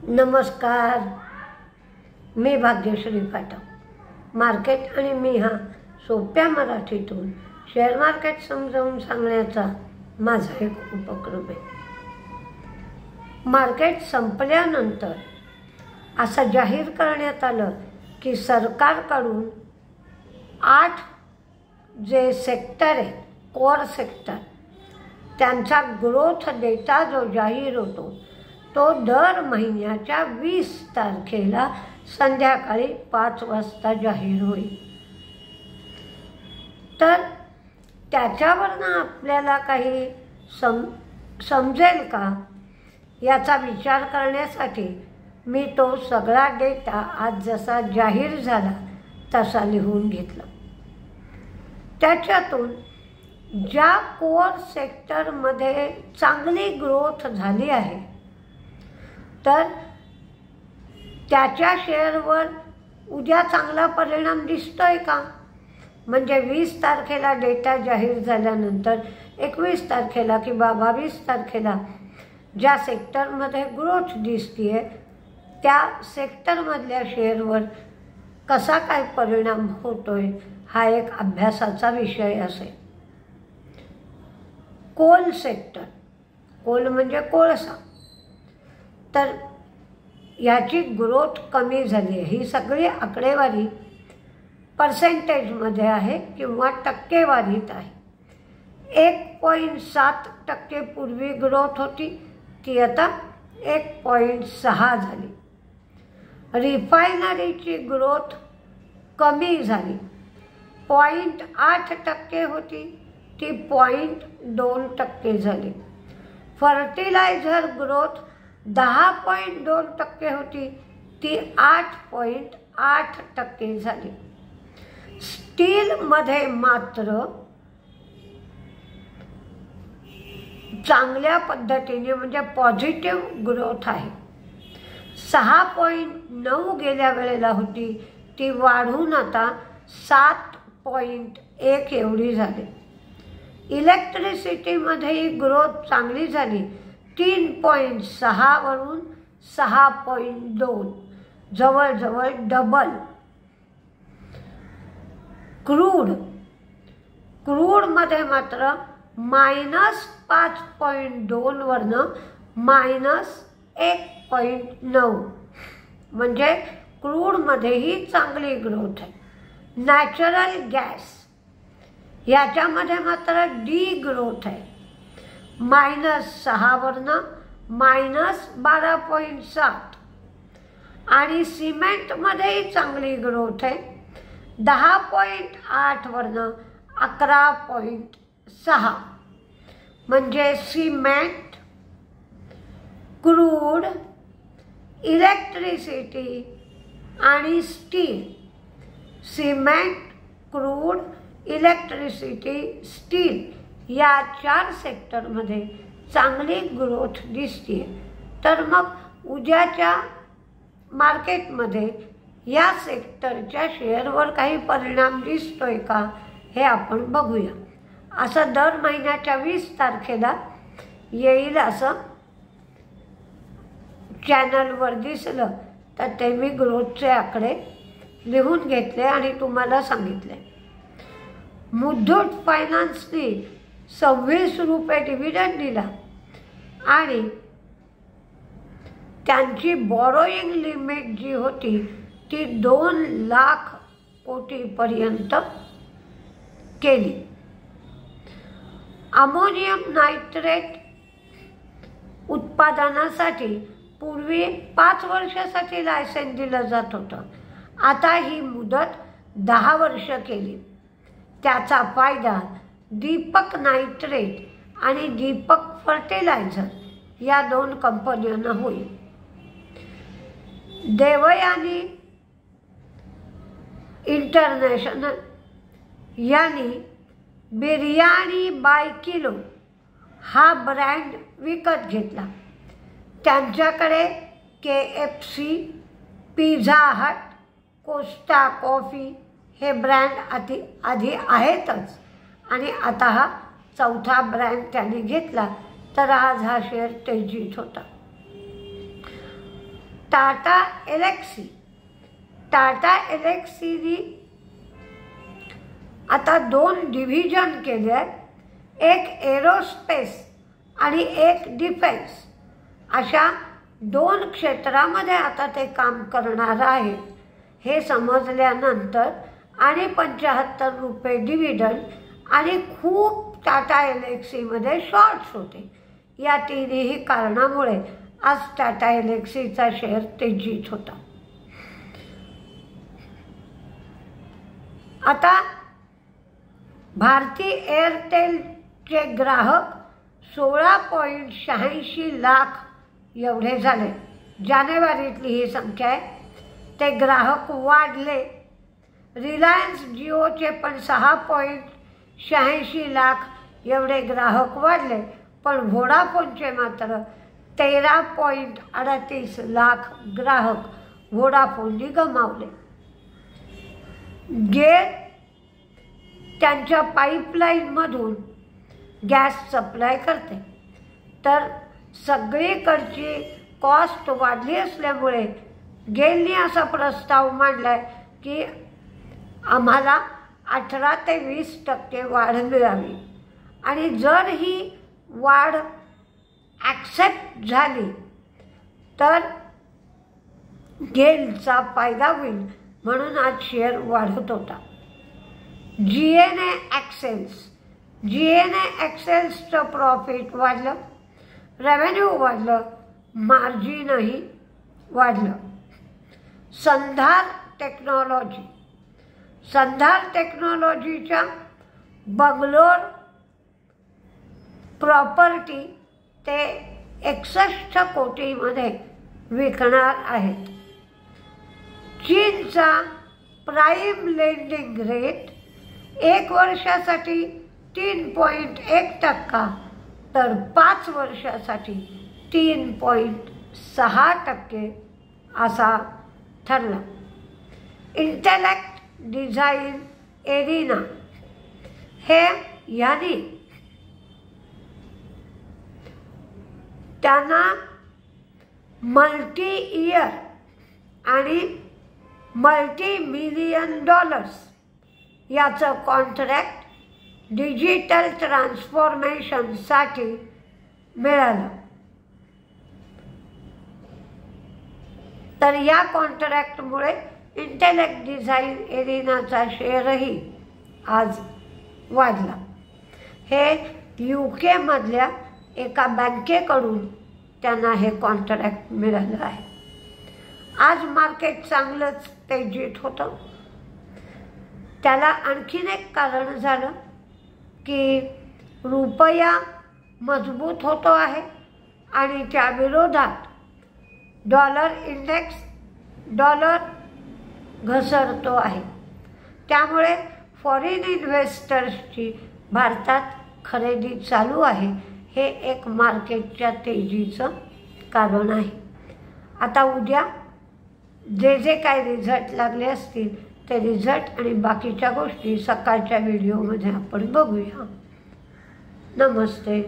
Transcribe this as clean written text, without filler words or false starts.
नमस्कार, मी भाग्यश्री पाठक. मार्केट आणि मी हा सोप्या मराठीतून शेअर मार्केट समजावून सांगण्याचा माझा एक उपक्रम आहे. मार्केट संपल्यानंतर असं जाहीर करण्यात आलं की सरकारकडून 8 जे सेक्टर आहेत, कोर सेक्टर, त्यांचा ग्रोथ डेटा जो जाहीर होतो तो दर महिन्याच्या 20 तारखेला संध्याकाळी 5 वाजता जाहीर होईल. तर त्याच्यावरनं आपल्याला काही समजेल का याचा विचार करण्यासाठी मी तो सगळा डेटा आज जसा जाहीर झाला तसा लिहून घेतला. त्याच्यातून ज्या कोर सेक्टरमध्ये चांगली ग्रोथ झाली आहे तर त्याच्या शेअरवर उद्या चांगला परिणाम दिसतोय का? म्हणजे 20 तारखेला डेटा जाहीर झाल्यानंतर 21 तारखेला किंवा 22 तारखेला ज्या सेक्टरमध्ये ग्रोथ दिसतीये त्या सेक्टरमधल्या शेअरवर कसा काय परिणाम होतोय हा एक अभ्यासाचा विषय असेल. कोल सेक्टर, कोल म्हणजे कोळसा, तर याची ग्रोथ कमी झाली आहे. ही सगळी आकडेवारी पर्सेंटेजमध्ये आहे किंवा टक्केवारीत आहे. 1.7% पूर्वी ग्रोथ होती, ती आता 1.6 झाली. रिफायनरीची ग्रोथ कमी झाली, 0.8% होती, ती 0.2% झाली. फर्टिलायझर ग्रोथ 10.2% होती, ती 8.8% झाली. स्टीलमध्ये मात्र चांगल्या पद्धतीने म्हणजे पॉझिटिव्ह ग्रोथ आहे. 6.9 गेल्या वेळेला होती, ती वाढून आता 7.1 एवढी झाली. इलेक्ट्रिसिटीमध्येही ग्रोथ चांगली झाली, 3.6 वरून 6.2, जवळजवळ डबल. क्रूडमध्ये मात्र -5.2 वरनं -1.9, म्हणजे क्रूडमध्येही चांगली ग्रोथ आहे. नॅचरल गॅस याच्यामध्ये मात्र डी ग्रोथ आहे, -6 वरनं -12.7. आणि सिमेंटमध्येही चांगली ग्रोथ आहे, 10.8 वरनं 11.6. म्हणजे सिमेंट, क्रूड, इलेक्ट्रिसिटी आणि steel, cement, crude, electricity, steel या 4 सेक्टरमध्ये चांगली ग्रोथ दिसते. तर मग उद्याच्या मार्केटमध्ये या सेक्टरच्या शेअरवर काही परिणाम दिसतोय का हे आपण बघूया. असं दर महिन्याच्या 20 तारखेला येईल असं चॅनलवर दिसलं तर ते मी ग्रोथचे आकडे लिहून घेतले आणि तुम्हाला सांगितले. मुथूट फायनान्सने 26 रुपये डिव्हिडंड दिला आणि त्यांची बॉरोईंग लिमिट जी होती ती 2 लाख कोटीपर्यंत केली. अमोनियम नायट्रेट उत्पादनासाठी पूर्वी 5 वर्षासाठी लायसन्स दिलं जात होतं, आता ही मुदत 10 वर्ष केली. त्याचा फायदा दीपक नायट्रेट आणि दीपक फर्टिलायझर या 2 कंपन्यांना होईल. देवयानी इंटरनॅशनल यांनी बिर्याणी बाय किलो हा ब्रँड विकत घेतला. त्यांच्याकडे KFC, Pizza Hut, Costa coffee हे ब्रँड आधी आहेतच आणि आता हा 4था ब्रँड त्यांनी घेतला, तर आज हा शेअर तेजीत होता. टाटा एलेक्सीनी आता 2 डिव्हिजन केले आहेत, एक एरोस्पेस आणि एक डिफेन्स, अशा 2 क्षेत्रामध्ये आता ते काम करणार आहे। हे समजल्यानंतर आणि 75 रुपये डिव्हिडंड आणि खूप टाटा एलेक्सीमध्ये शॉर्ट्स होते, या तिन्ही कारणामुळे आज टाटा एलेक्सीचा शेअर तेजीत होता। आता भारती एअरटेलचे ग्राहक 16.86 लाख एवढे झाले, जानेवारीतली ही संख्या आहे। ते ग्राहक वाढले। रिलायन्स जिओचे पण 6.86 लाख एवढे ग्राहक वाढले, पण व्होडाफोनचे मात्र 13.38 लाख ग्राहक व्होडाफोनने गमावले। गेल त्यांच्या पाईपलाईनमधून गॅस सप्लाय करते, तर सगळीकडची कॉस्ट वाढली असल्यामुळे गेलने असा प्रस्ताव मांडला आहे की आम्हाला 18 ते 20% वाढ मिळावी, आणि जर ही वाढ ॲक्सेप्ट झाली तर गेलचा फायदा होईल, म्हणून आज शेअर वाढत होता। जीएनए ॲक्सेल्सचं प्रॉफिट वाढलं, रेव्हेन्यू वाढलं, मार्जिनही वाढलं। संधार टेक्नॉलॉजीच्या बंगलोर प्रॉपर्टी ते 61 कोटीमध्ये विकणार आहेत। चीनचा प्राईम लेंडिंग रेट 1 वर्षासाठी 3.1%, तर 5 वर्षासाठी 3.6% असा ठरला। इंटेलेक्ट डिझाइन एरिना हे यांनी त्यांना मल्टी इयर आणि $multi-million याचं कॉन्ट्रॅक्ट डिजिटल ट्रान्सफॉर्मेशनसाठी मिळालं। तर या कॉन्ट्रॅक्टमुळे इंटेलेक्ट डिझाइन एरिनाचा शेअरही आज वाढला। हे UK मधल्या एका बँकेकडून त्यांना हे कॉन्ट्रॅक्ट मिळालं आहे। आज मार्केट चांगलंच तेजीत होतं। त्याला आणखीन एक कारण झालं की रुपया मजबूत होतो आहे आणि त्या विरोधात डॉलर घसरतो आहे, त्यामुळे फॉरेन इन्व्हेस्टर्सची भारतात खरेदी चालू आहे। हे एक मार्केटच्या तेजीचं कारण आहे। आता उद्या जे काय रिझल्ट लागले असतील ते रिझल्ट आणि बाकीच्या गोष्टी सकाळच्या व्हिडिओमध्ये आपण बघूया। नमस्ते।